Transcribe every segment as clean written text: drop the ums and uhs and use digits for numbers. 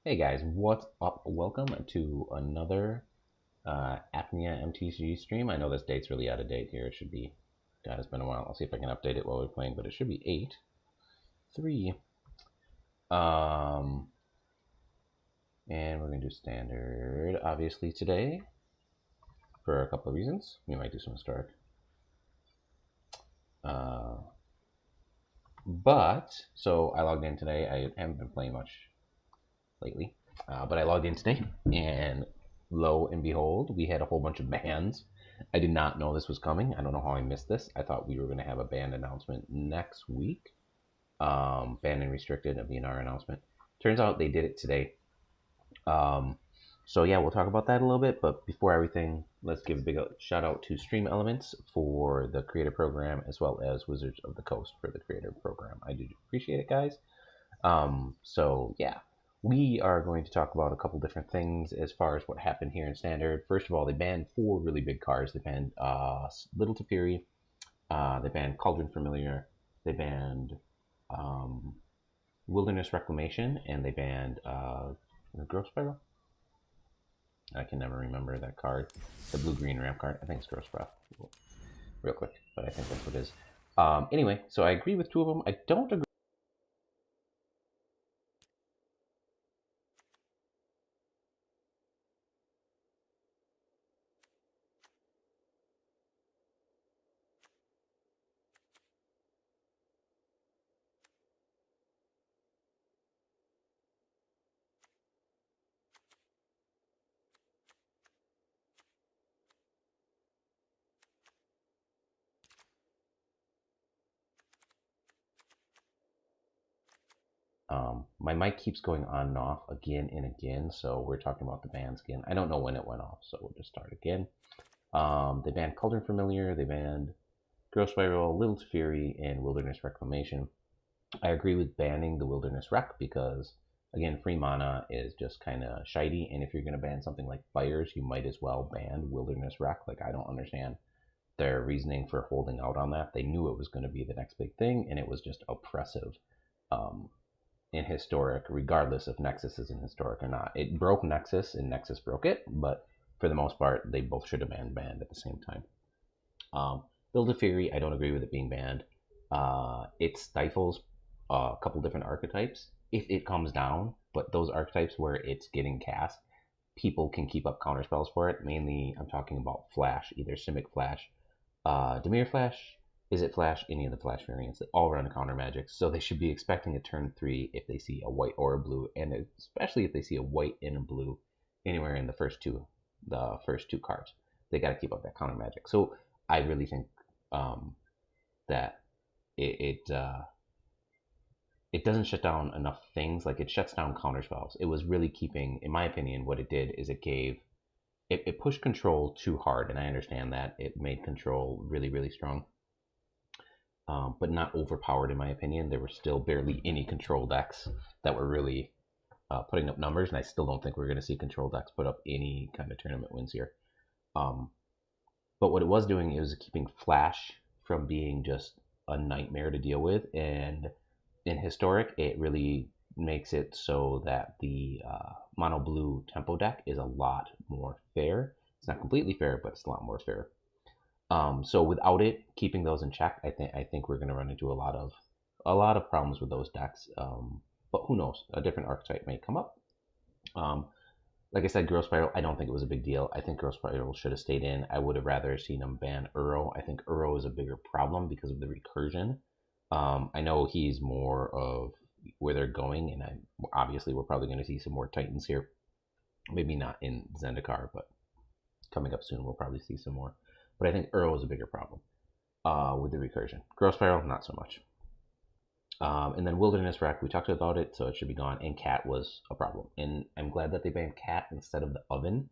Hey guys, what's up? Welcome to another Apnea MTG stream. I know this date's really out of date here. It should be, God, it's been a while. I'll see if I can update it while we're playing, but it should be 8-3. Um, and we're going to do standard, obviously, today for a couple of reasons. We might do some historic. So I logged in today. I haven't been playing much lately, but I logged in today, and lo and behold, we had a whole bunch of bans. I did not know this was coming. I don't know how I missed this. I thought we were going to have a band announcement next week. Banned and restricted, a VNR announcement. Turns out they did it today. So yeah, we'll talk about that a little bit. But before everything, let's give a big shout out to Stream Elements for the creator program, as well as Wizards of the Coast for the creator program. I do appreciate it, guys. So yeah, we are going to talk about a couple different things as far as what happened here in Standard. First of all, they banned 4 really big cards. They banned Little Teferi, they banned Cauldron Familiar, they banned um, Wilderness Reclamation, and they banned Growth Spiral. I can never remember that card. The blue-green ramp card. I think it's Growth Spiral. Real quick, but I think that's what it is. Anyway, so I agree with 2 of them. I don't agree. My mic keeps going on and off again and again, so we're talking about the bans again. I don't know when it went off, so we'll just start again. They banned Cauldron Familiar, they banned Growth Spiral, Little Teferi, and Wilderness Reclamation. I agree with banning the Wilderness Rec because, again, free mana is just kind of shitey, and if you're going to ban something like Fires, you might as well ban Wilderness Rec. Like, I don't understand their reasoning for holding out on that. They knew it was going to be the next big thing, and it was just oppressive. Um, in Historic, regardless if Nexus is in Historic or not. It broke Nexus and Nexus broke it, but for the most part, they both should have been banned at the same time. Build a Fury, I don't agree with it being banned. It stifles a couple different archetypes if it comes down, but those archetypes where it's getting cast, people can keep up counterspells for it. Mainly, I'm talking about Flash, either Simic Flash, Dimir Flash, Izzet Flash, any of the Flash variants. They all run counter magic, so they should be expecting a turn 3 if they see a white or a blue, and especially if they see a white and a blue anywhere in the first two cards. They got to keep up that counter magic. So I really think that it doesn't shut down enough things. Like, it shuts down counter spells. It was really keeping, in my opinion, what it did is it pushed control too hard, and I understand that it made control really, really strong, but not overpowered in my opinion. There were still barely any control decks that were really putting up numbers, and I still don't think we're going to see control decks put up any kind of tournament wins here. Um, but what it was doing is keeping Flash from being just a nightmare to deal with, and in Historic, it really makes it so that the mono blue tempo deck is a lot more fair. It's not completely fair, but it's a lot more fair. So without it keeping those in check, I think we're going to run into a lot of problems with those decks. But who knows? A different archetype may come up. Um, like I said, Growth Spiral, I don't think it was a big deal. I think Growth Spiral should have stayed in. I would have rather seen him ban Uro. I think Uro is a bigger problem because of the recursion. I know he's more of where they're going, and obviously we're probably going to see some more Titans here. Maybe not in Zendikar, but coming up soon we'll probably see some more. But I think Uro is a bigger problem with the recursion. Growth Spiral, not so much. And then Wilderness Wreck, we talked about it, so it should be gone. And Cat was a problem. And I'm glad that they banned Cat instead of the Oven,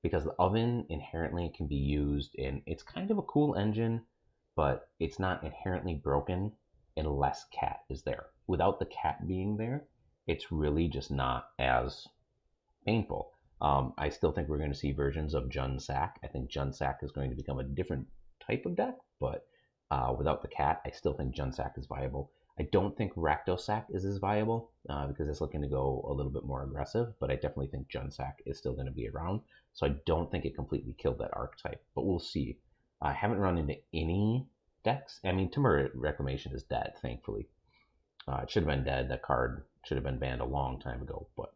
because the Oven inherently can be used, and it's kind of a cool engine, but it's not inherently broken unless Cat is there. Without the Cat being there, it's really just not as painful. I still think we're going to see versions of Jun Sack. I think Jun Sack is going to become a different type of deck, but without the cat, I still think Jun Sack is viable. I don't think Rakdos is as viable because it's looking to go a little bit more aggressive, but I definitely think Junsack is still going to be around. So I don't think it completely killed that archetype, but we'll see. I haven't run into any decks. I mean, Timur Reclamation is dead, thankfully. It should have been dead. That card should have been banned a long time ago, but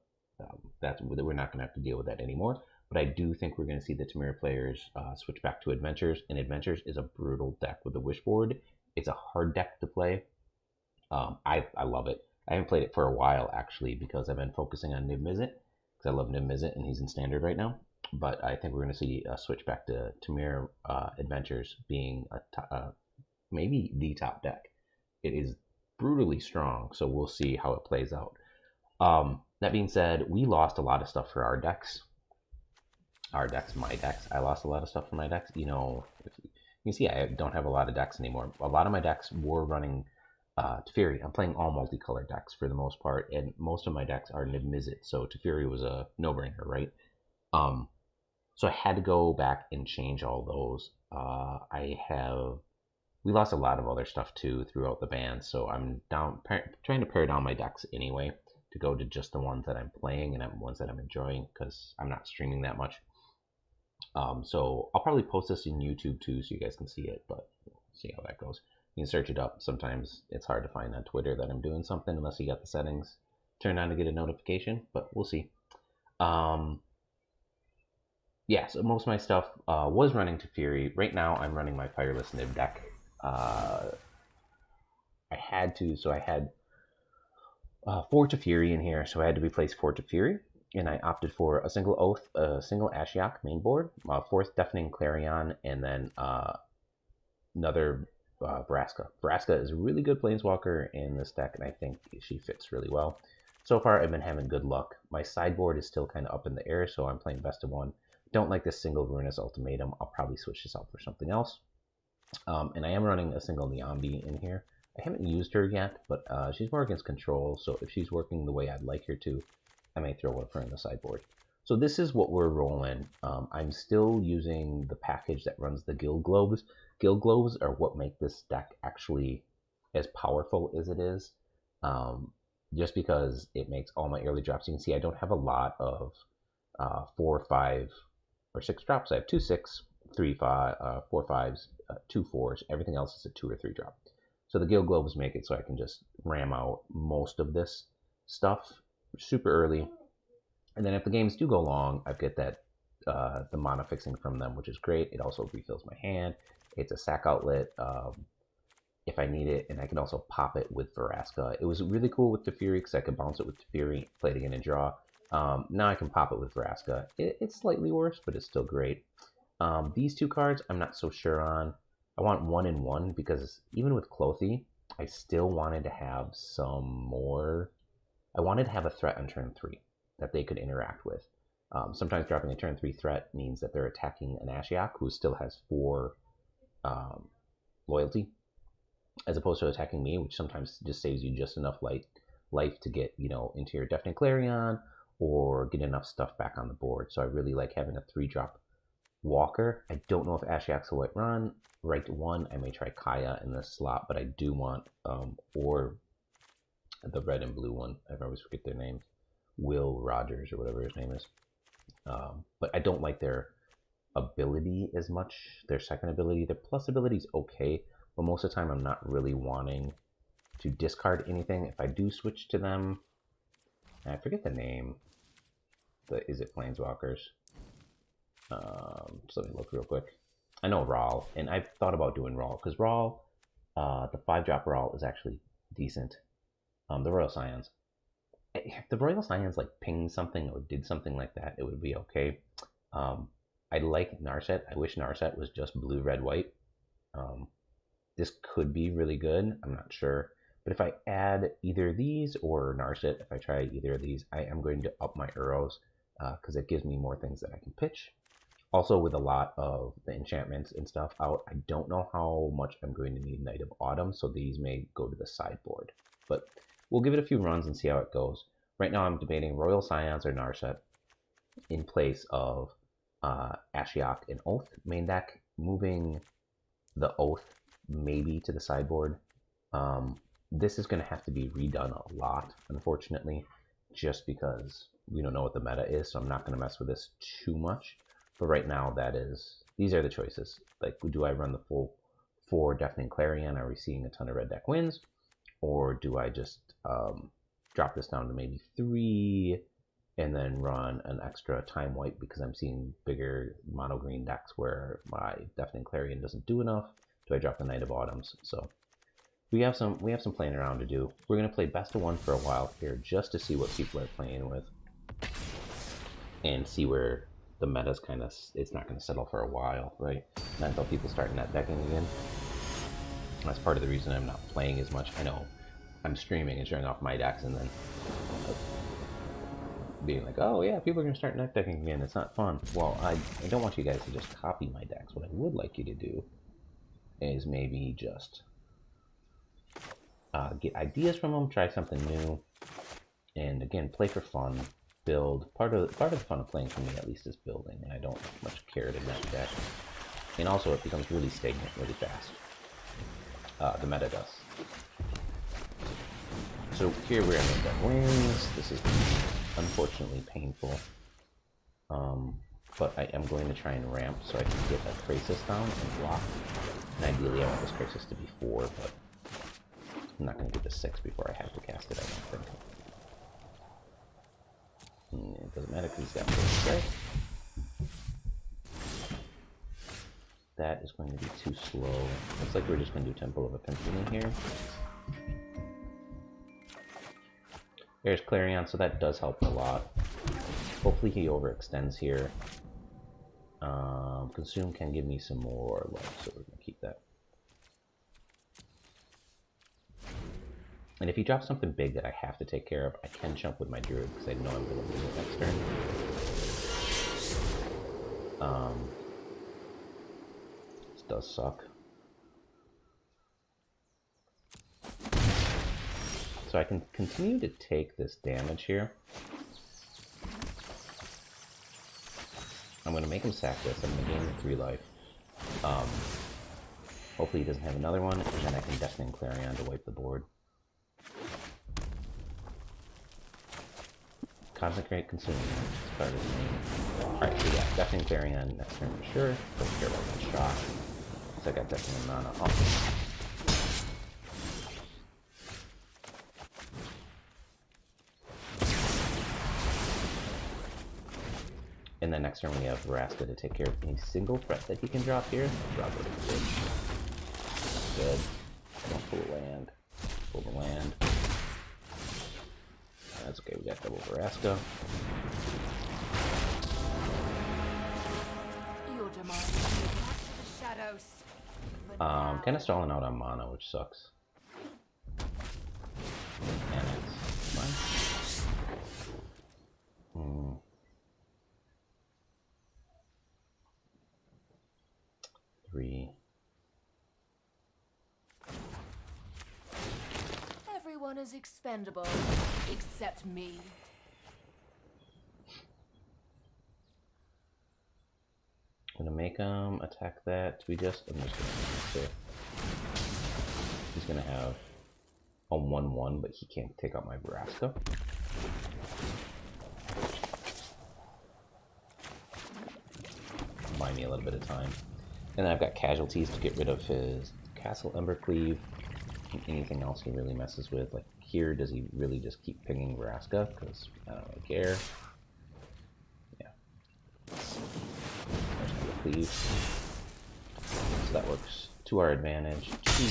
we're not going to have to deal with that anymore. But I do think we're going to see the Tamira players switch back to Adventures, and Adventures is a brutal deck with the Wishboard. It's a hard deck to play. I love it. I haven't played it for a while, actually, because I've been focusing on Niv Mizzet, because I love Niv Mizzet, and he's in Standard right now. But I think we're going to see a switch back to Tamir Adventures being maybe the top deck. It is brutally strong, so we'll see how it plays out. That being said, we lost a lot of stuff for our decks. My decks. I lost a lot of stuff for my decks. You know, you can see I don't have a lot of decks anymore. A lot of my decks were running Teferi. I'm playing all multicolored decks for the most part, and most of my decks are Niv Mizzet, so Teferi was a no-brainer, right? So I had to go back and change all those. We lost a lot of other stuff too throughout the ban, so I'm trying to pare down my decks anyway to go to just the ones that I'm playing and ones that I'm enjoying because I'm not streaming that much. So I'll probably post this in YouTube too so you guys can see it, but see how that goes. You can search it up. Sometimes it's hard to find on Twitter that I'm doing something unless you got the settings turned on to get a notification, but we'll see. Yeah, so most of my stuff was running Teferi. Right now I'm running my Fireless Niv deck. I had 4 Teferi in here, so I had to replace 4 Teferi, and I opted for a single Oath, a single Ashiok main board, 4th Deafening Clarion, and then another Vraska. Vraska is a really good Planeswalker in this deck, and I think she fits really well. So far, I've been having good luck. My sideboard is still kind of up in the air, so I'm playing best of one. Don't like this single Ruinous Ultimatum. I'll probably switch this out for something else. And I am running a single Niambi in here. I haven't used her yet, but she's more against control, so if she's working the way I'd like her to, I may throw one of her in the sideboard. So this is what we're rolling. I'm still using the package that runs the Guild Globes. Guild Globes are what make this deck actually as powerful as it is. Just because it makes all my early drops. You can see I don't have a lot of 4, 5, or 6 drops. I have 2 6, 3 5, 4 5s, 2 4s. Everything else is a 2 or 3 drop. So the Guild Globes make it so I can just ram out most of this stuff super early. And then if the games do go long, I get that the mana fixing from them, which is great. It also refills my hand. It's a sack outlet if I need it, and I can also pop it with Vraska. It was really cool with Teferi because I could bounce it with Teferi, play it again and draw. Now I can pop it with Vraska. It's slightly worse, but it's still great. These 2 cards I'm not so sure on. I want 1 and 1 because even with Clothy, I still wanted to have some more. I wanted to have a threat on turn 3 that they could interact with. Sometimes dropping a turn 3 threat means that they're attacking an Ashiok who still has 4 loyalty, as opposed to attacking me, which sometimes just saves you just enough life to get into your Deafening Clarion or get enough stuff back on the board. So I really like having a 3-drop Walker. I don't know if Ashiok's a right 1. I may try Kaya in this slot, but I do want or the red and blue one. I always forget their names. Will Rogers or whatever his name is. But I don't like their ability as much. Their second ability, their plus ability is okay, but most of the time I'm not really wanting to discard anything. If I do switch to them, I forget the name. Is it Planeswalkers? So let me look real quick. I know Rawl, and I've thought about doing Rawl because Rawl, the 5-drop Rawl is actually decent. The Royal Scions. If the Royal Scions like pinged something or did something like that, it would be okay. I like Narset. I wish Narset was just blue, red, white. This could be really good. I'm not sure. But if I add either these or Narset, if I try either of these, I am going to up my Uros because it gives me more things that I can pitch. Also, with a lot of the enchantments and stuff out, I don't know how much I'm going to need Night of Autumn, so these may go to the sideboard. But we'll give it a few runs and see how it goes. Right now I'm debating Royal Scions or Narset in place of Ashiok and Oath main deck, moving the Oath maybe to the sideboard. This is going to have to be redone a lot, unfortunately, just because we don't know what the meta is, so I'm not going to mess with this too much. But right now, these are the choices. Like, do I run the full 4 Deafening Clarion? Are we seeing a ton of red deck wins? Or do I just drop this down to maybe 3 and then run an extra time wipe because I'm seeing bigger mono green decks where my Deafening Clarion doesn't do enough? Do I drop the Night of Autumns? So we have some playing around to do. We're gonna play best of 1 for a while here just to see what people are playing with and see where the meta's kind of, it's not going to settle for a while, right? Not until people start net decking again. That's part of the reason I'm not playing as much. I know I'm streaming and showing off my decks and then being like, oh yeah, people are going to start net decking again. It's not fun. Well, I don't want you guys to just copy my decks. What I would like you to do is maybe just get ideas from them, try something new, and again, play for fun. Build. Part of the fun of playing for me, at least, is building, and I don't much care to net deck. And also, it becomes really stagnant really fast. The meta does. So here we're in net wins. This is unfortunately painful. But I am going to try and ramp so I can get a Crisis down and block. And ideally, I want this Crisis to be 4, but I'm not going to get to 6 before I have to cast it, I don't think. It doesn't matter because he's got 4 strike. That is going to be too slow. Looks like we're just going to do Temple of Epiphany here. There's Clarion, so that does help a lot. Hopefully he overextends here. Consume can give me some more life, so we're going to keep that. And if he drops something big that I have to take care of, I can jump with my Druid because I know I'm going to lose it next turn. This does suck. So I can continue to take this damage here. I'm going to make him sack this. I'm going to gain 3 life. Hopefully he doesn't have another one, and then I can Deafening Clarion to wipe the board. Consecrate, Consume. This card is main. Alright, so yeah, Deafening Clarion next turn for sure. Don't care about one shot. So I got Deafening mana off. And then next turn we have Vraska to take care of any single threat that he can drop here. Drop it in the good. Don't pull a land. Pull the land. That's okay, we got double Vraska. Kind of stalling out on mana, which sucks. And it's fine. 3. Everyone is expendable, except me. I'm gonna make him attack that. I'm just gonna say he's gonna have a 1/1, but he can't take out my Vraska. Buy me a little bit of time. And then I've got casualties to get rid of his Castle Embercleave. And anything else he really messes with. Like here, does he really just keep pinging Vraska? Because I don't really care. Yeah. Cleave. So that works to our advantage. 2,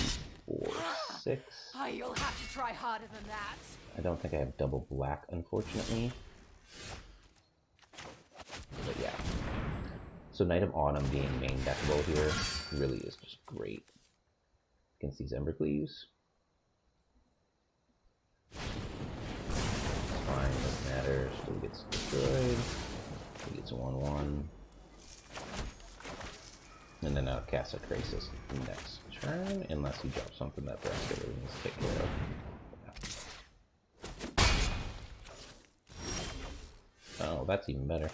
4, 6. Oh, you'll have to try harder than that. I don't think I have double black, unfortunately. But yeah. So Night of Autumn being main deckable here really is just great against these Embercleaves. It's fine, doesn't matter. Still gets destroyed. He gets a 1/1. And then I'll cast a Crisis next turn, unless he drops something that Vraska really needs to take care of. Yeah. Oh, that's even better.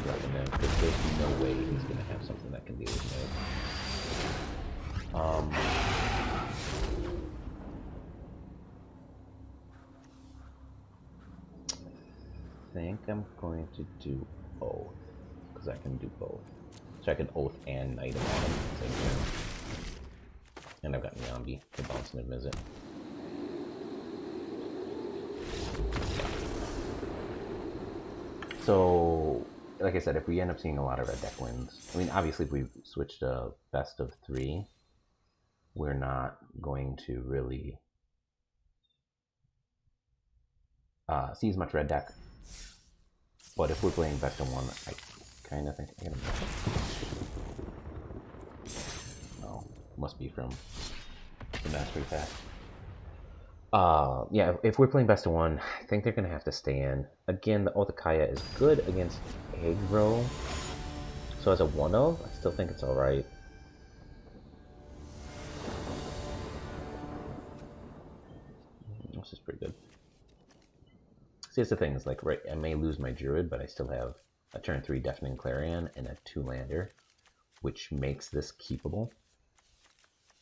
Because there's no way he's going to have something that can deal with think I'm going to do Oath, because I can do both. So I can Oath and Knight him at him at the same turn. And I've got Nyambi to bounce Niv Mizzet. So, like I said, if we end up seeing a lot of red deck wins, I mean, obviously if we switch to best of 3, we're not going to really see as much red deck. But if we're playing best of 1, I kind of think I gotta miss it. Oh, must be from the mastery pack. Yeah, if we're playing best of 1, I think they're gonna have to stay in. Again, the Othakaya is good against aggro. So as a 1-of, I still think it's alright. This is pretty good. See, it's the thing, is like, right, I may lose my Druid, but I still have a turn 3 Deafening Clarion and a 2-lander, which makes this keepable.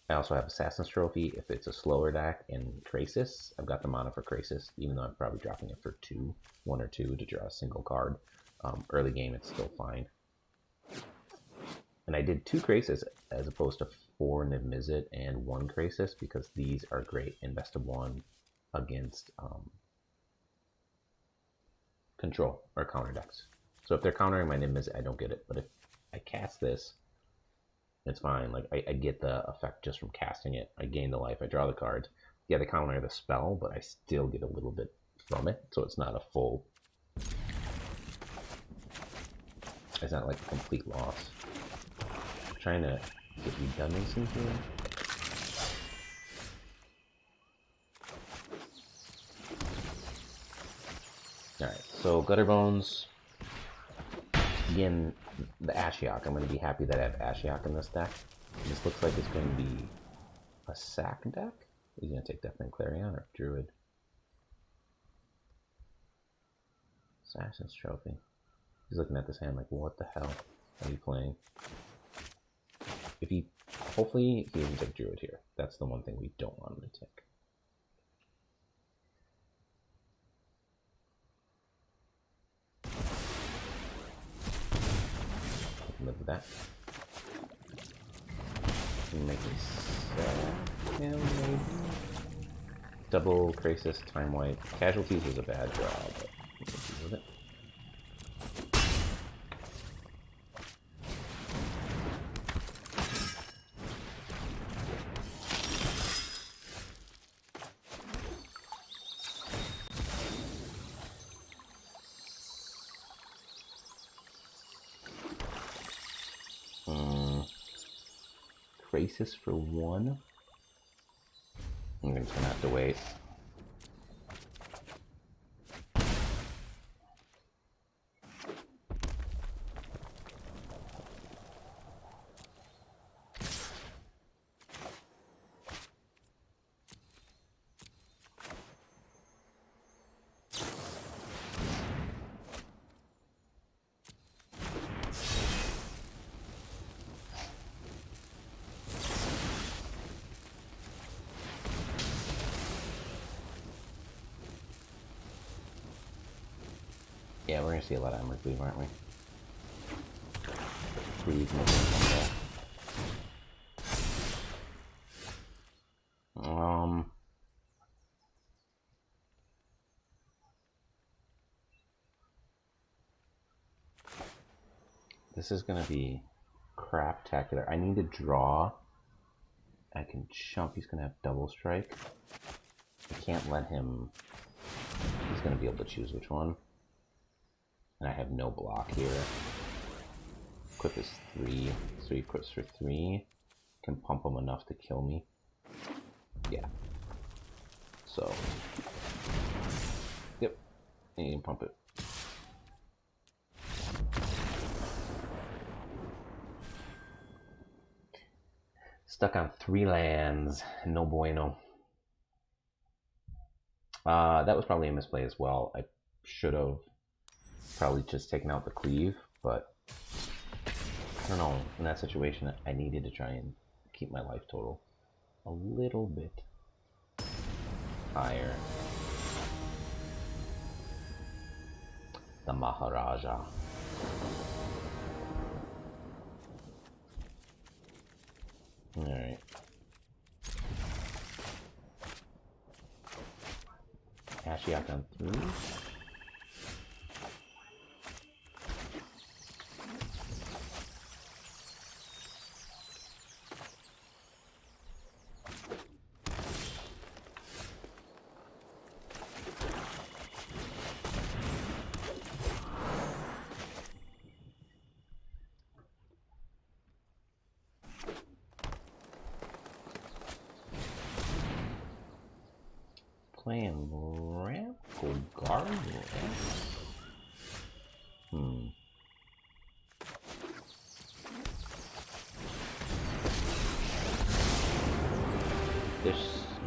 I also have Assassin's Trophy if it's a slower deck, and Krasis. I've got the mana for Krasis, even though I'm probably dropping it for 1 or 2 to draw a single card. Early game, it's still fine. And I did 2 Krasis as opposed to 4 Niv Mizzet and 1 Krasis, because these are great in best of 1 against control or counter decks. So if they're countering my Niv Mizzet, I don't get it. But if I cast this, it's fine. Like, I get the effect just from casting it. I gain the life, I draw the cards. Yeah, they counter the spell, but I still get a little bit from it, so it's not a full... It's not like a complete loss. I'm trying to get redundancy here. Alright, so Gutterbones. Again, the Ashiok. I'm going to be happy that I have Ashiok in this deck. This looks like it's going to be a sack deck. He's going to take Deafening Clarion or Druid. Assassin's Trophy. He's looking at this hand like, what the hell are you playing? If he, hopefully he doesn't take Druid here. That's the one thing we don't want him to take. Live with that. Make me sad. Yeah, maybe. Double Krasis, Time White. Casualties was a bad draw, but we can deal with it. Krasis for 1. I'm just gonna have to wait. Yeah, we're gonna see a lot of Emmerich Leave, aren't we? Please make him come back. This is gonna be craptacular. I need to draw. I can jump. He's gonna have double strike. I can't let him. He's gonna be able to choose which one. And I have no block here. Equip is 3, so he equips for 3. Can pump him enough to kill me. Yeah. So. Yep. And you can pump it. Stuck on 3 lands. No bueno. That was probably a misplay as well. I should have probably just taken out the cleave, but I don't know. In that situation, I needed to try and keep my life total a little bit higher. The Maharaja. Alright. Ashiok on 3. Playing ramp or guard ramp? This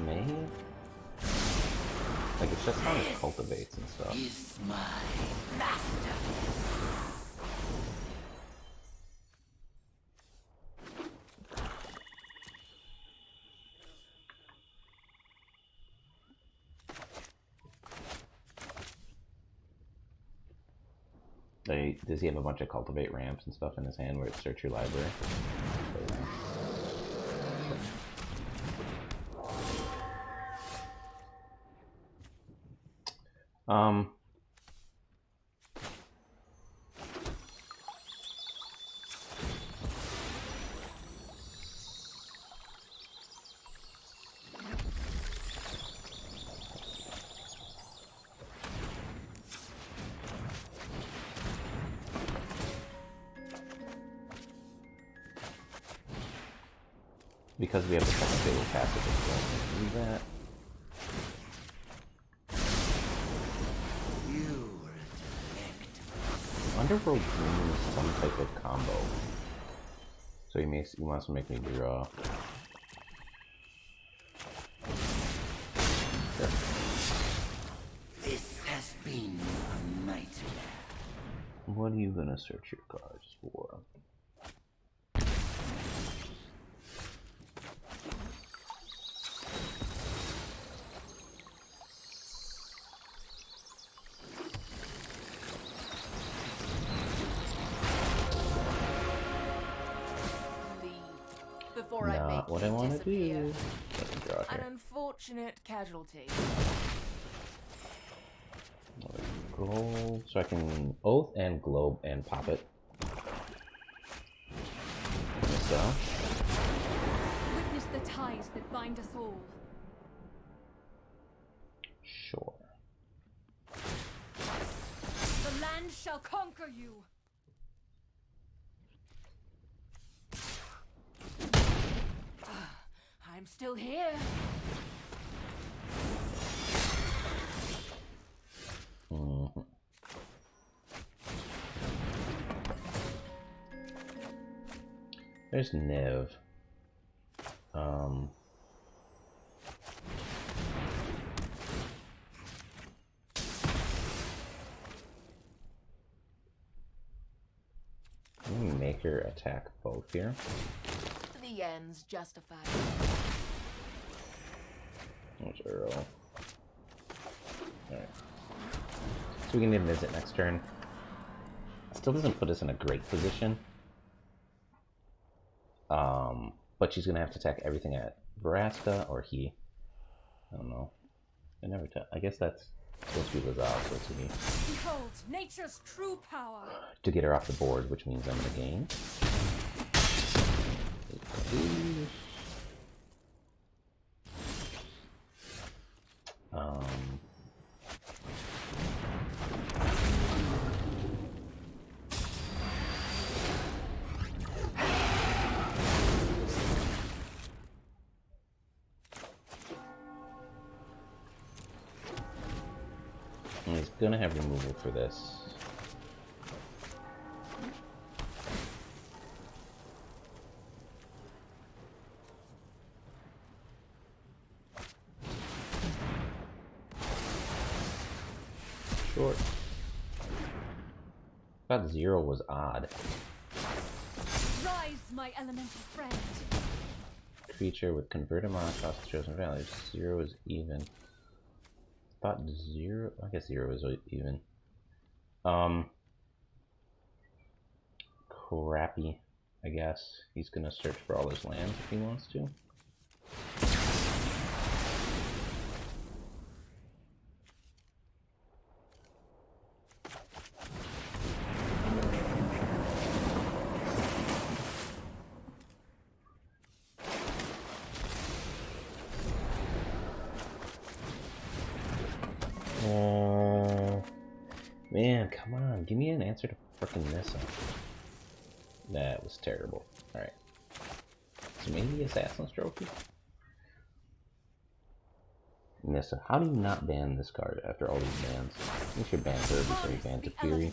may... Like, it's just how it cultivates and stuff. Is my master. Does he have a bunch of cultivate ramps and stuff in his hand where it's search your library? Because we have the second fatal passive, it's going to do that. Underworld Dream is some type of combo. So he wants to make me draw. Sure. This has been a nightmare. What are you gonna search your cards for? Before Not I make what I want to do. An unfortunate casualty. Gold, so I can oath and globe and pop it. So. Witness the ties that bind us all. Sure. The land shall conquer you. I'm still here. There's Niv. Let me make her attack both here. The ends justify. There's Earl. Alright. So we can do Mizzet next turn. Still doesn't put us in a great position. But she's gonna have to attack everything at Verasta or he. I don't know. I never tell. I guess that's supposed to be Lazal, so to me. Behold, nature's true power. To get her off the board, which means I'm the game. And he's gonna have removal for this. Short. Thought 0 was odd. Rise, my elemental friend. Creature with converted mana across the chosen values. 0 is even. Thought 0. I guess 0 is even. Crappy, I guess. He's gonna search for all his lands if he wants to. Man, come on. Give me an answer to frickin' Nissa. That was terrible. Alright. So maybe Assassin's Trophy? Nissa, how do you not ban this card after all these bans? You should ban her before you ban Teferi.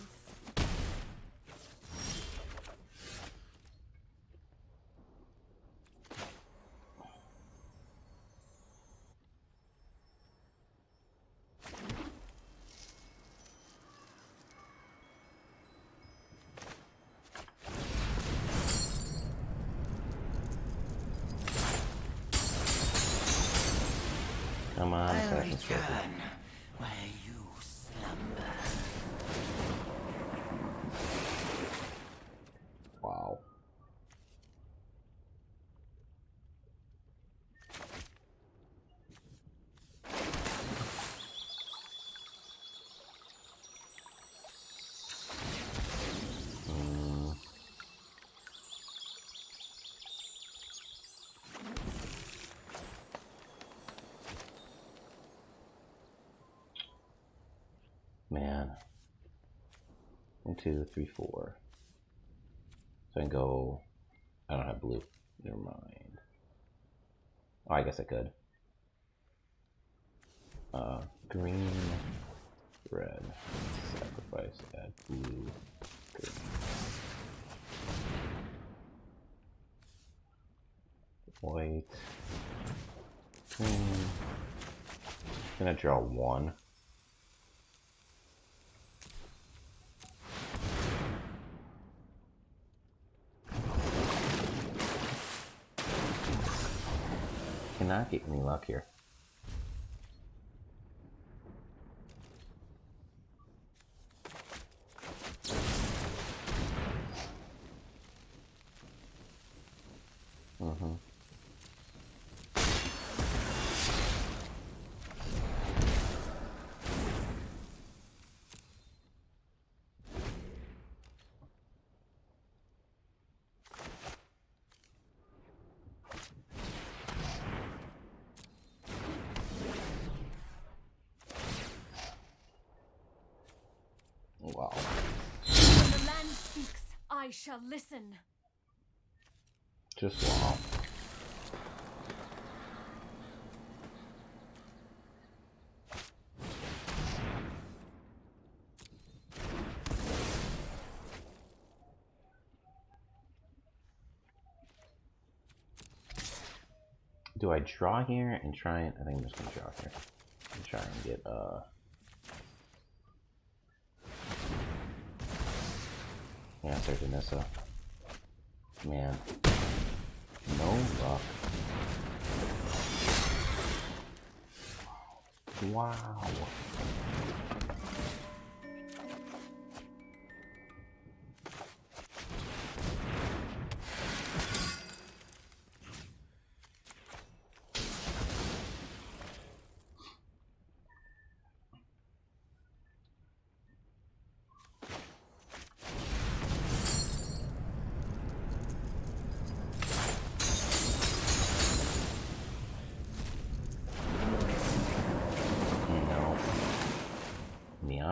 Come on, Assassin's Trophy. Where you slumber. Wow. Man. 1, 2, 3, 4. So I can go. I don't have blue. Never mind. Oh, I guess I could. Green, red, sacrifice, add blue, green. White, green. I'm gonna draw 1. Cannot get any luck here. Wow. When the land speaks, I shall listen. Just wow. Do I draw here and try and I think I'm just gonna draw here and try and get yeah, there's Nissa. Man. No luck. Wow.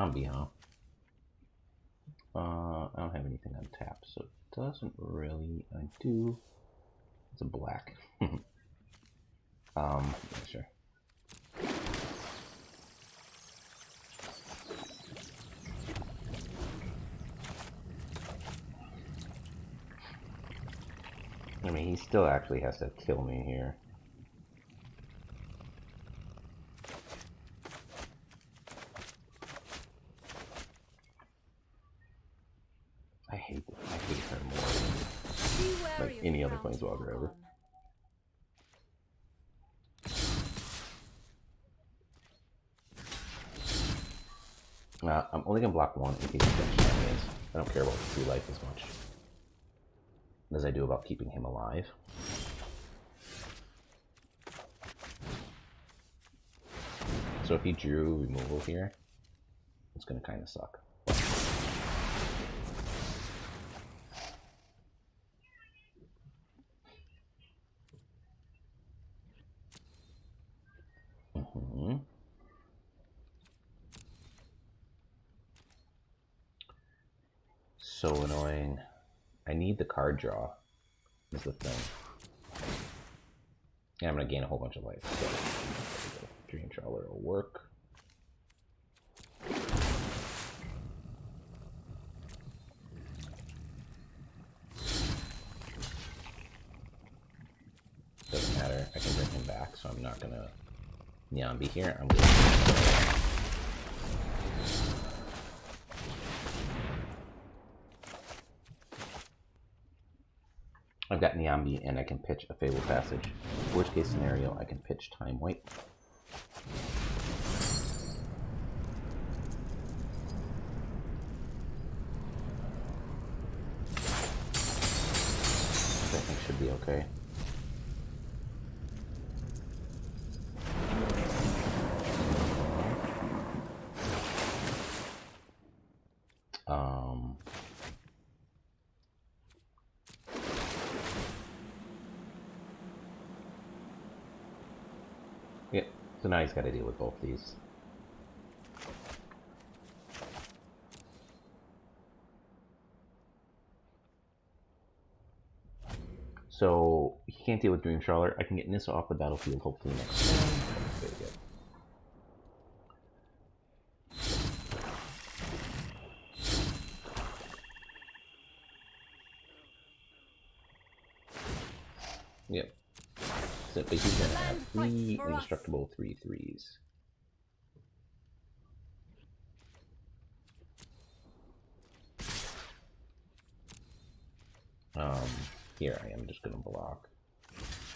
Zombie, huh? I don't have anything on tap, so it doesn't really. I do. It's a black. Yeah, sure. I mean, he still actually has to kill me here. I hate her more than like any other planeswalker ever. I'm only gonna block one in case he gets champions. I don't care about the 3 life as much as I do about keeping him alive. So if he drew removal here, it's gonna kind of suck. So annoying. I need the card draw, is the thing. And I'm gonna gain a whole bunch of life. So Dream Trawler will work. Doesn't matter. I can bring him back, so I'm not gonna Nyambi here. I'm gonna I've got Nyambi and I can pitch a Fable Passage. Worst case scenario, I can pitch Time Wipe. Which I think should be okay. Yep, so now he's got to deal with both these. So he can't deal with Dream Trawler. I can get Nissa off the battlefield hopefully next turn. Very good. Yep. So, but he's gonna have 3 indestructible 3/3s. Here I am just gonna block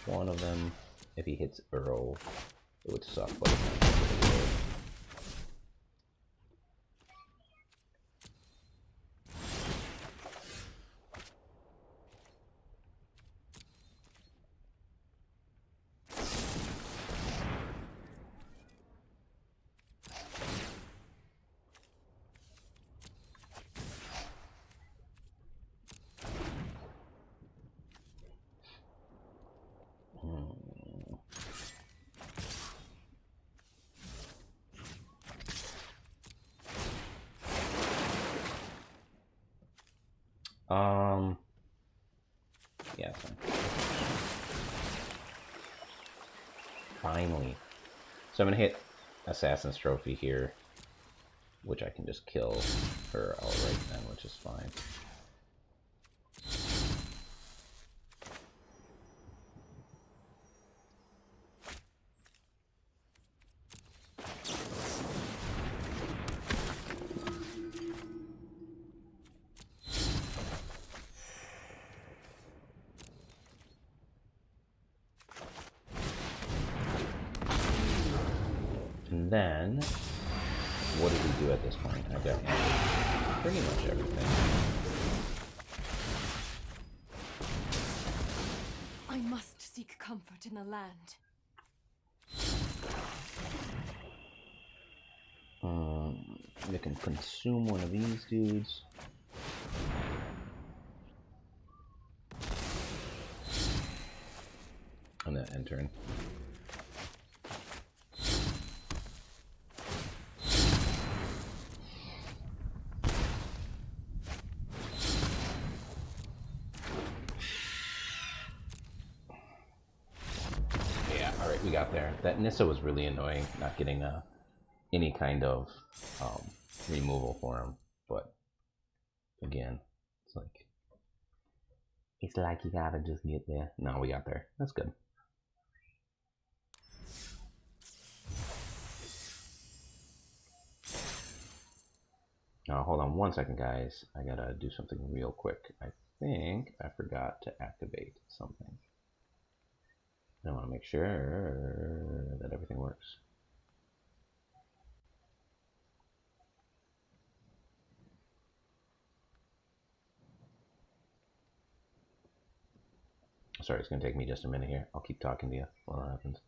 one of them. If he hits Earl, it would suck, but it's not gonna do it. Yeah, fine. Finally. So I'm gonna hit Assassin's Trophy here, which I can just kill her outright then, which is fine. And then, what do we do at this point? I've got pretty much everything. I must seek comfort in the land. You can consume one of these dudes. And then end turn. Yeah, alright, we got there. That Nissa was really annoying, not getting any kind of removal for him, but again, it's like you gotta just get there. No, we got there. That's good. Now, hold on one second, guys. I gotta do something real quick. I think I forgot to activate something. I want to make sure that everything works. sorry, it's going to take me just a minute here. I'll keep talking to you while that happens.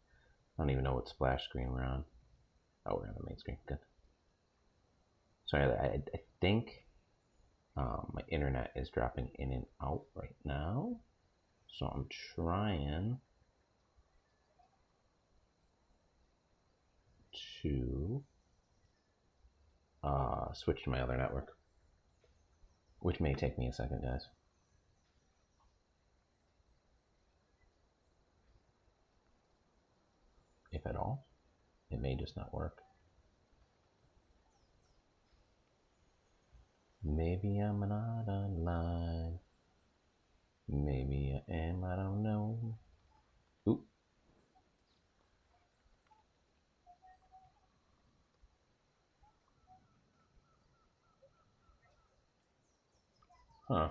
I don't even know what splash screen we're on. Oh, we're on the main screen. Good. Sorry, I think my internet is dropping in and out right now. So I'm trying to switch to my other network, which may take me a second, guys. If at all. It may just not work. Maybe I'm not online. Maybe I am, I don't know. Oop. Huh.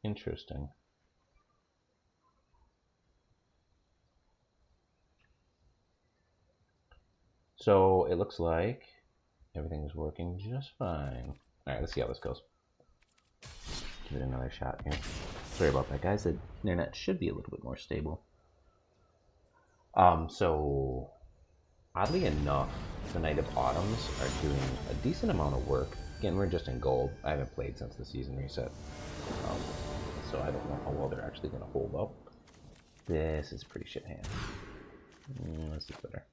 Interesting. So it looks like everything's working just fine. Alright, let's see how this goes. Give it another shot here. Sorry about that, guys. The internet should be a little bit more stable. So oddly enough, the Night of Autumns are doing a decent amount of work. Again, we're just in gold. I haven't played since the season reset. So I don't know how well they're actually going to hold up. This is pretty shit hand. This is better.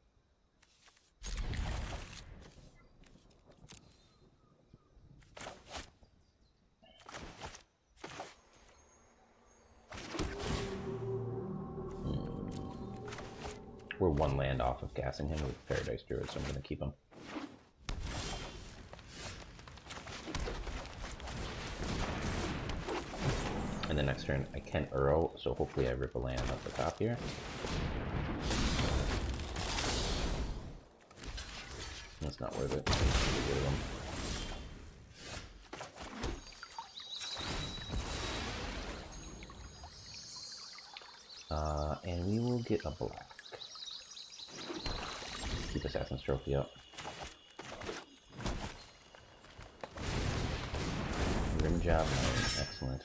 We're one land off of gassing him with Paradise Druid, so I'm going to keep him. And the next turn I can Uro, so hopefully I rip a land off the top here. That's not worth it. Get rid of them. And we will get a black. Keep Assassin's Trophy up. Rim job, excellent.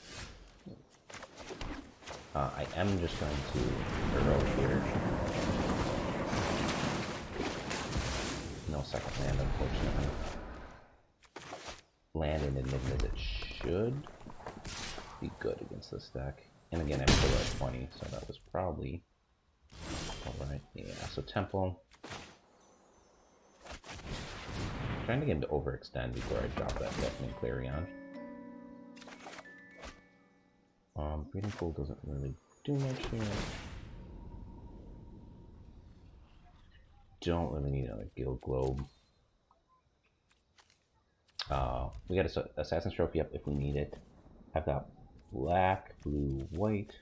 I am just going to Uro here. No second land, unfortunately. Land in Niv Reborn should be good against this deck. And again, I'm still at 20, so that was probably alright. Yeah, so Temple. I'm trying to get him to overextend before I drop that Deafening Clarion. Breeding Pool doesn't really do much here. Don't really need another Guild Globe. We got a Assassin's Trophy up if we need it. I've got black, blue, white,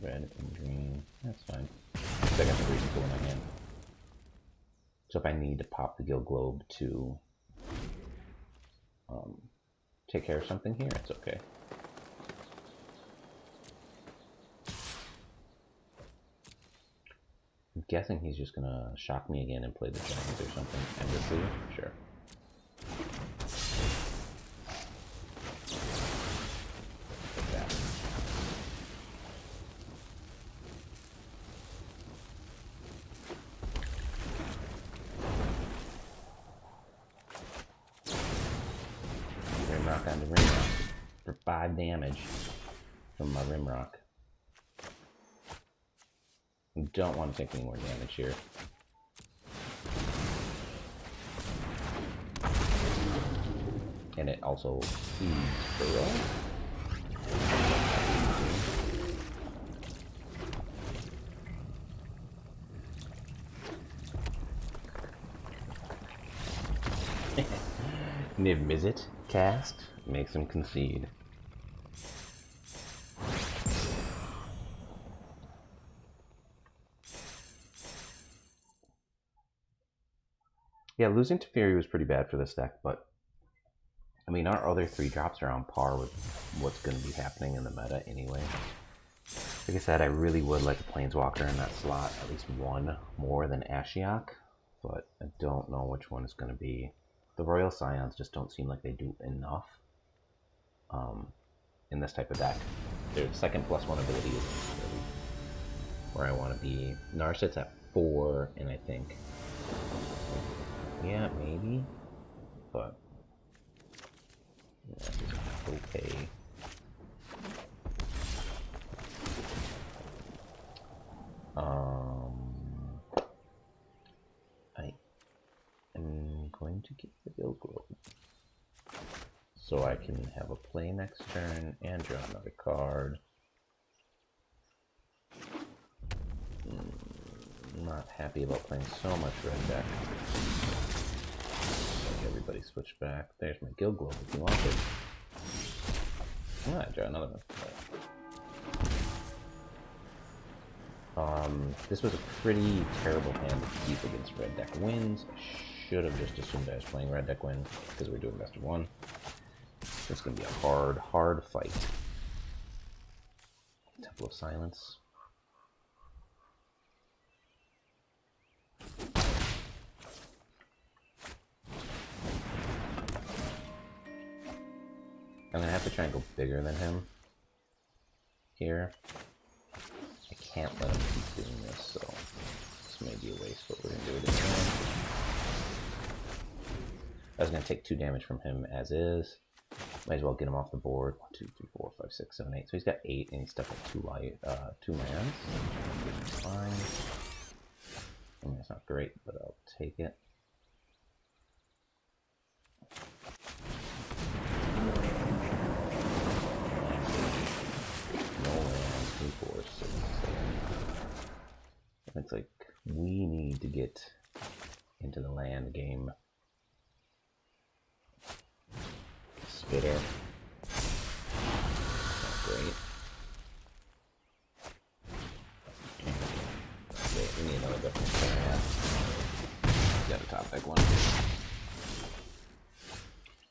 red, and green. That's fine. I got the Breeding Pool in my hand. So if I need to pop the Guild Globe to take care of something here, it's okay. I'm guessing he's just gonna shock me again and play the Giants or something. Endlessly? Sure. Like that. Rimrock onto Rimrock for 5 damage from my Rimrock. Don't want to take any more damage here. And it also feeds Burrow. Niv Mizzet cast makes him concede. Yeah, losing Teferi was pretty bad for this deck, but I mean, our other 3 drops are on par with what's going to be happening in the meta anyway. Like I said, I really would like a Planeswalker in that slot, at least one more than Ashiok, but I don't know which one it's going to be. The Royal Scions just don't seem like they do enough. in this type of deck. Their second +1 ability is really where I want to be. Narset's at 4, and I think, yeah, maybe, but yeah, okay. I am going to keep the Guild Globe so I can have a play next turn and draw another card. Not happy about playing so much red deck. Like everybody switch back. There's my Guild Globe if you want it. I draw another one. This was a pretty terrible hand to keep against red deck wins. I should have just assumed I was playing red deck wins because we're doing best of 1. It's going to be a hard fight. Temple of Silence. I'm going to have to try and go bigger than him here. I can't let him keep doing this, so this may be a waste, but we're going to do it anyway. I was going to take 2 damage from him as is. Might as well get him off the board. 1, 2, 3, 4, 5, 6, 7, 8. So he's got 8, and he's stuck at 2 lands. Fine. I mean, it's not great, but I'll take it. No land. 3, 4, 6, 7. It's like we need to get into the land game. Spitter. Not great. Wait, we need another different player. Got a top deck one.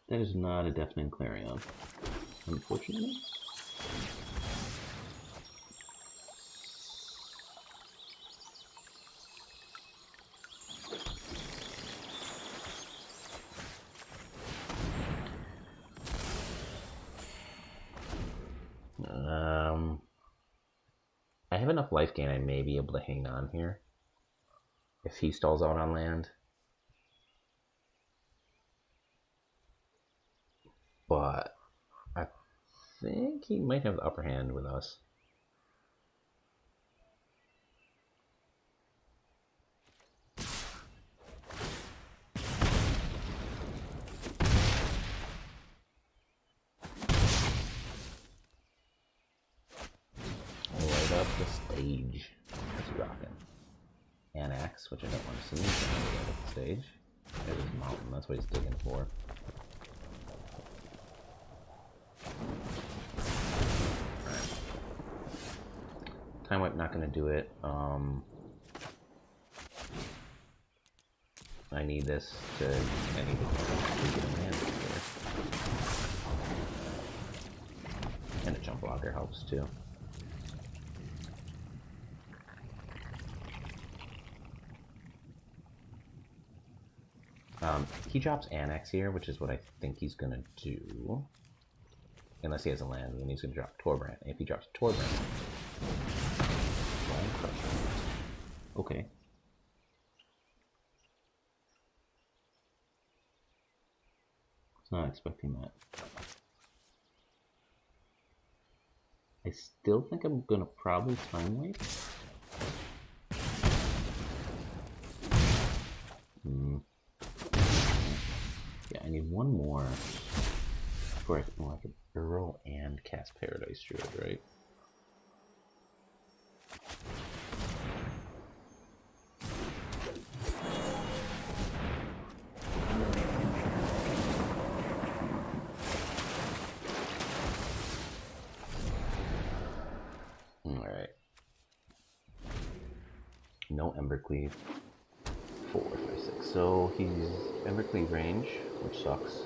That is not a Deafening Clarion, unfortunately. I have enough life gain I may be able to hang on here if he stalls out on land. But I think he might have the upper hand with us. Up the stage. What's he rocking? Anax, which I don't want to see. Right up the stage. There's his mountain. That's what he's digging for. Alright. Time Wipe not going to do it. I need this to. I need to get a land here. And a jump blocker helps too. He drops Annex here, which is what I think he's gonna do. Unless he has a land, then he's gonna drop Torbrand. If he drops Torbrand, Land Crusher. Okay. I was not expecting that. I still think I'm gonna probably Time Wipe. Yeah, I need one more before I can like Burrow and cast Paradise Druid, right? Alright. No Embercleave. 4, 5, 6. So he's Embercleave range, which sucks.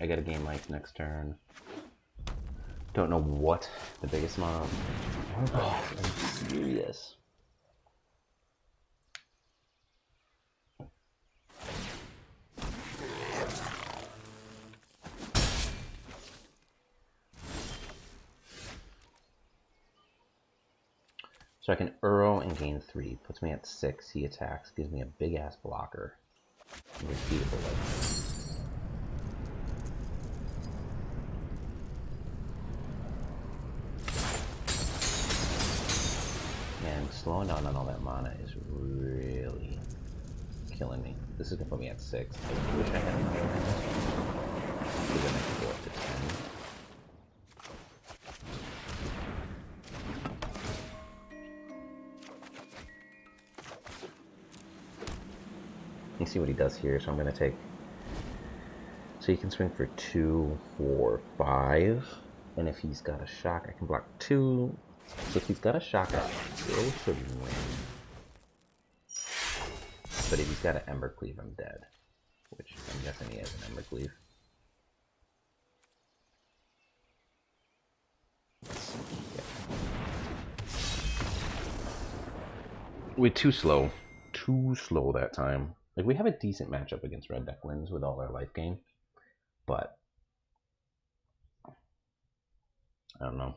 gotta gain life next turn. Don't know what the biggest mob. Oh, I'm serious. So I can Uro and gain 3. Puts me at 6. He attacks. Gives me a big ass blocker. Repeatable like Man, slowing down on all that mana is really killing me. This is gonna put me at 6. I wish I had another one. Because then I could go up to 10. You see what he does here, so I'm going to take... So you can swing for 2, 4, 5. And if he's got a shock, I can block 2. So if he's got a shock, I still should win. But if he's got an Ember Cleave, I'm dead. Which I'm guessing he has an Ember Cleave. Yeah. We're too slow. Too slow that time. Like, we have a decent matchup against red deck wins with all our life gain, but I don't know.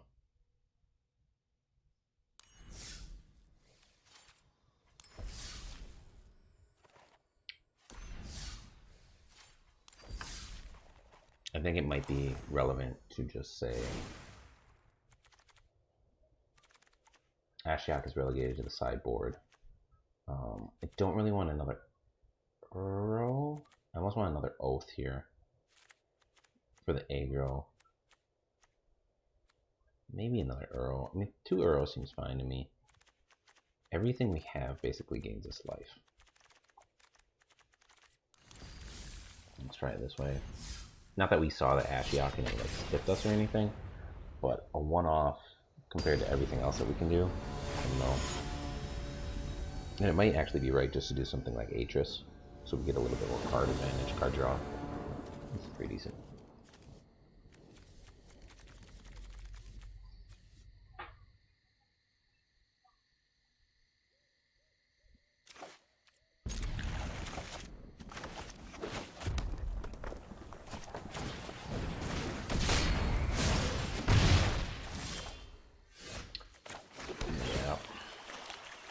I think it might be relevant to just say Ashiok is relegated to the sideboard. I don't really want another Uro. I almost want another Oath here for the aggro. Maybe another Uro. I mean, 2 Uro seems fine to me. Everything we have basically gains us life. Let's try it this way. Not that we saw the Ashiok and it like skipped us or anything, but a one-off compared to everything else that we can do. I don't know. And it might actually be right just to do something like Atris, so we get a little bit more card advantage, card draw. This is pretty decent.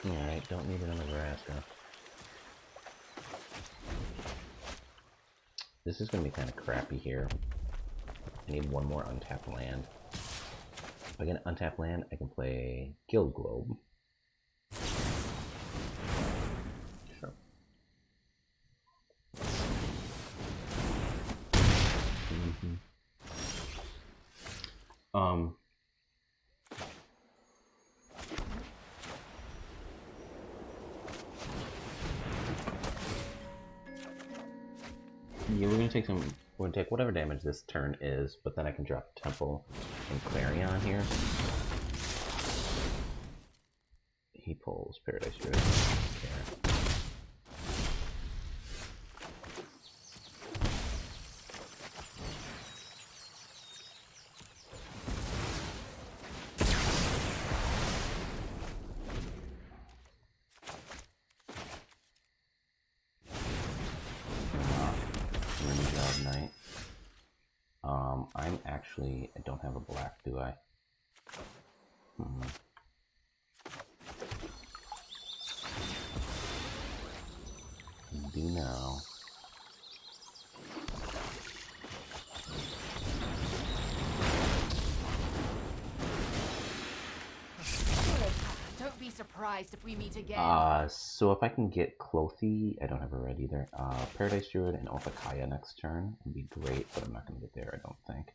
Alright, don't need another Nebraska. This is going to be kind of crappy here. I need one more untapped land. If I get an untapped land, I can play Guild Globe. Sure. Yeah, we're gonna take whatever damage this turn is, but then I can drop Temple and Clarion here. He pulls Paradise Druid. Yeah. I don't have a black, do I? Do now. Don't be surprised if we meet again. So if I can get Clothy, I don't have a red either. Paradise Druid and Othakaya next turn would be great, but I'm not going to get there, I don't think.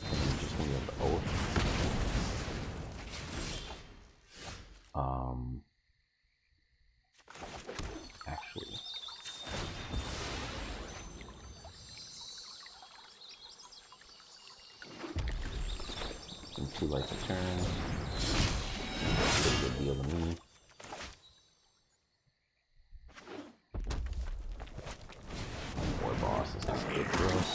I'm just going to be able to Oath. Actually. Some 2 life a turn. Pretty good deal to me. One more boss is not good for us.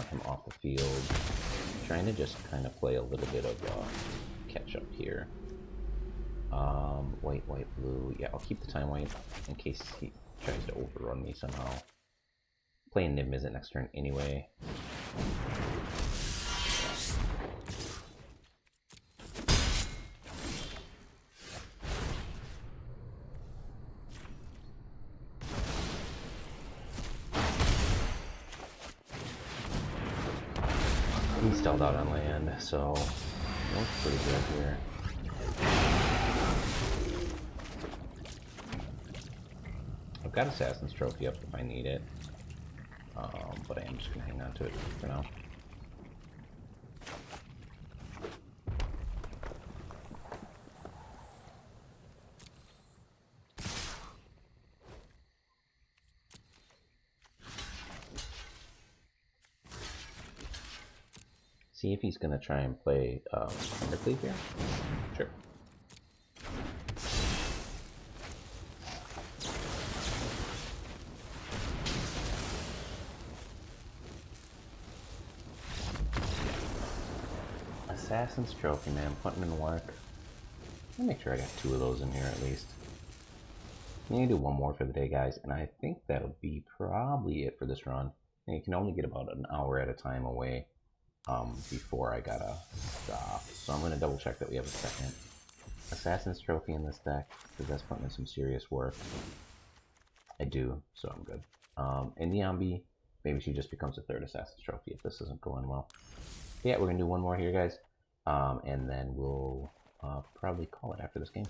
him off the field. Trying to just kind of play a little bit of catch up here. White, white, blue. Yeah, I'll keep the time white in case he tries to overrun me somehow. Playing Niv Mizzet next turn anyway. He stalled out on land, so looks pretty good here. I've got Assassin's Trophy up if I need it, but I am just going to hang on to it for now. See if he's going to try and play Undercleave here? Sure. Assassin's Trophy, man, putting in work. Let me make sure I got 2 of those in here at least. I'm gonna do one more for the day, guys, and I think that'll be probably it for this run. And you can only get about an hour at a time away before I gotta stop. So I'm gonna double check that we have a second Assassin's Trophy in this deck, because that's putting in some serious work. I do, so I'm good. And Niambi, maybe she just becomes a 3rd Assassin's Trophy if this isn't going well. Yeah, we're gonna do one more here, guys. And then we'll probably call it after this game.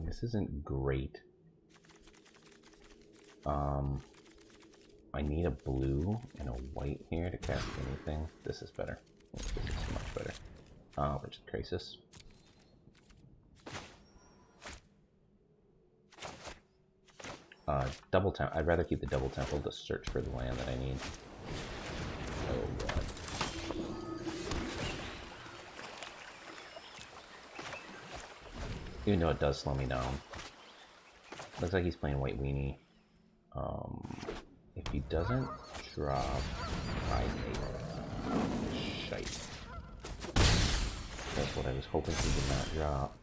This isn't great. I need a blue and a white here to cast anything. This is better. This is much better. Which is Crisis. Double temp. I'd rather keep the double temple to search for the land that I need. Oh god. Even though it does slow me down. Looks like he's playing White Weenie. If he doesn't drop, I make shite. That's what I was hoping he did not drop.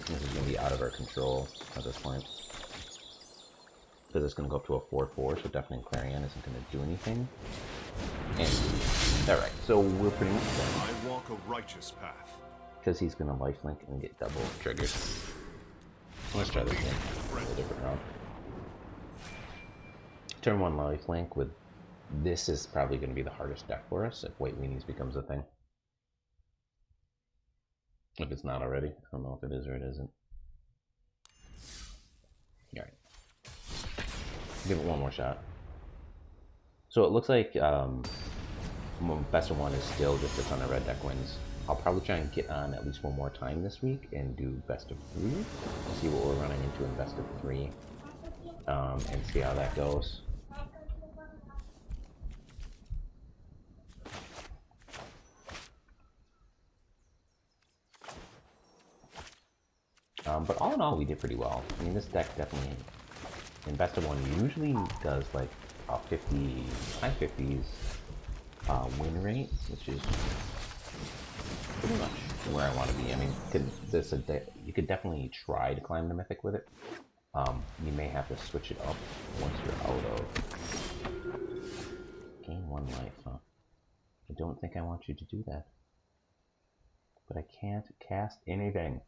This is going to be out of our control at this point. Because it's going to go up to a 4/4, so Deafening Clarion isn't going to do anything. And, alright, so we're pretty much done. I walk a righteous path. Because he's going to lifelink and get double triggered. Let's try this again. A different route. Turn 1 lifelink with... This is probably going to be the hardest deck for us if White Weenies becomes a thing. If it's not already. I don't know if it is or it isn't. Alright. Give it one more shot. So it looks like best of 1 is still just a ton of red deck wins. I'll probably try and get on at least one more time this week and do best of 3. See what we're running into in best of 3. And see how that goes. But all in all, we did pretty well. I mean, this deck definitely, in best of 1, usually does like a 50, high 50s win rate, which is pretty much where I want to be. I mean, you could definitely try to climb the Mythic with it. You may have to switch it up once you're out of... Gain 1 life, huh? I don't think I want you to do that. But I can't cast anything.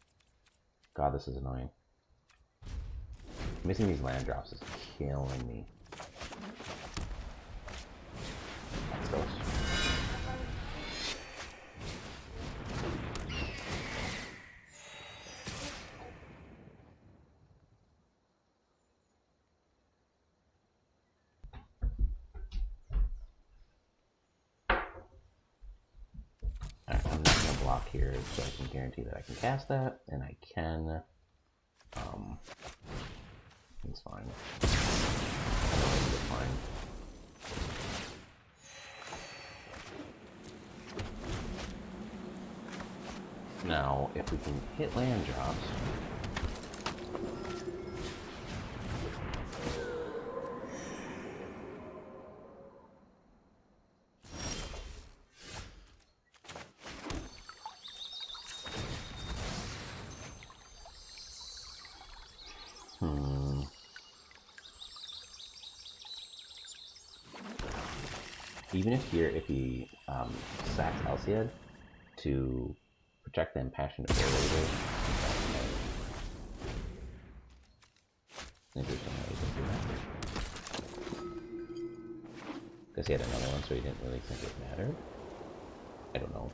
God, this is annoying. Missing these land drops is killing me. That's gross. here so I can guarantee that I can cast that, and I can. It's fine. It's fine. Now, if we can hit land drops. Even if he sacks Alciad to protect the Impassioned Orator, interesting how he can do that. Guess he had another one, so he didn't really think it mattered. I don't know.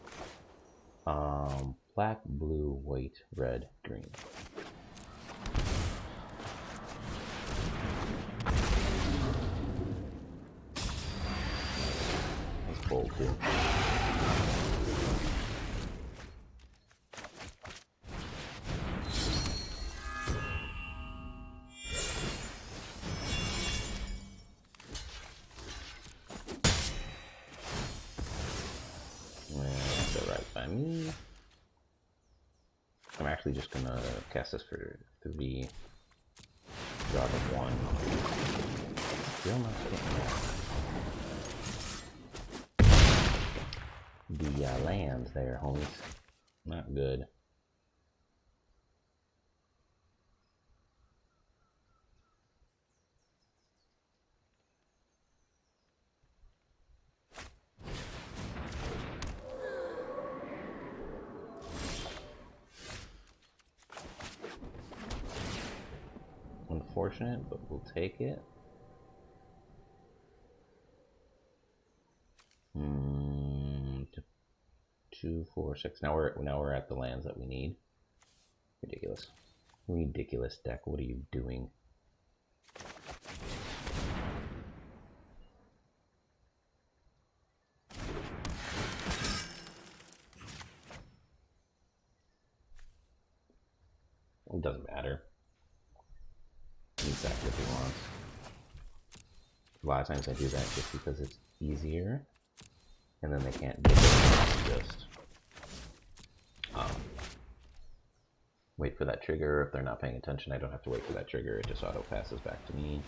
Black, blue, white, red, green. Bold too. That's alright by me. I'm actually just gonna cast this for 3. Draw the 1. Still not getting that. The lands there, homies. Not good. Unfortunate, but we'll take it. 2, 4, 6. Now we're at the lands that we need. Ridiculous. Ridiculous deck. What are you doing? It doesn't matter. He can sack if he wants. A lot of times I do that just because it's easier. And then they can't do it. Just wait for that trigger. If they're not paying attention, I don't have to wait for that trigger. It just auto passes back to me.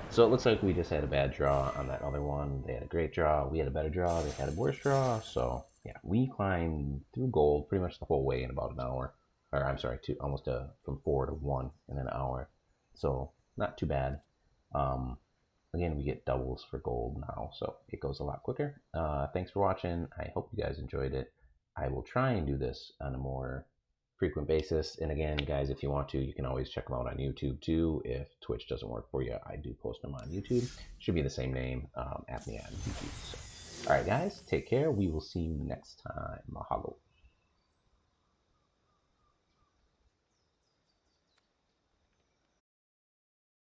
So it looks like we just had a bad draw on that other one. They had a great draw. We had a better draw. They had a worse draw. So yeah, we climbed through gold pretty much the whole way in about an hour. Or I'm sorry, almost from 4 to 1 in an hour. So not too bad. Again, we get doubles for gold now, so it goes a lot quicker. Thanks for watching. I hope you guys enjoyed it. I will try and do this on a more frequent basis. And again, guys, if you want to, you can always check them out on YouTube too. If Twitch doesn't work for you, I do post them on YouTube. Should be the same name, Apnea on YouTube. So, all right, guys, take care. We will see you next time. Mahalo.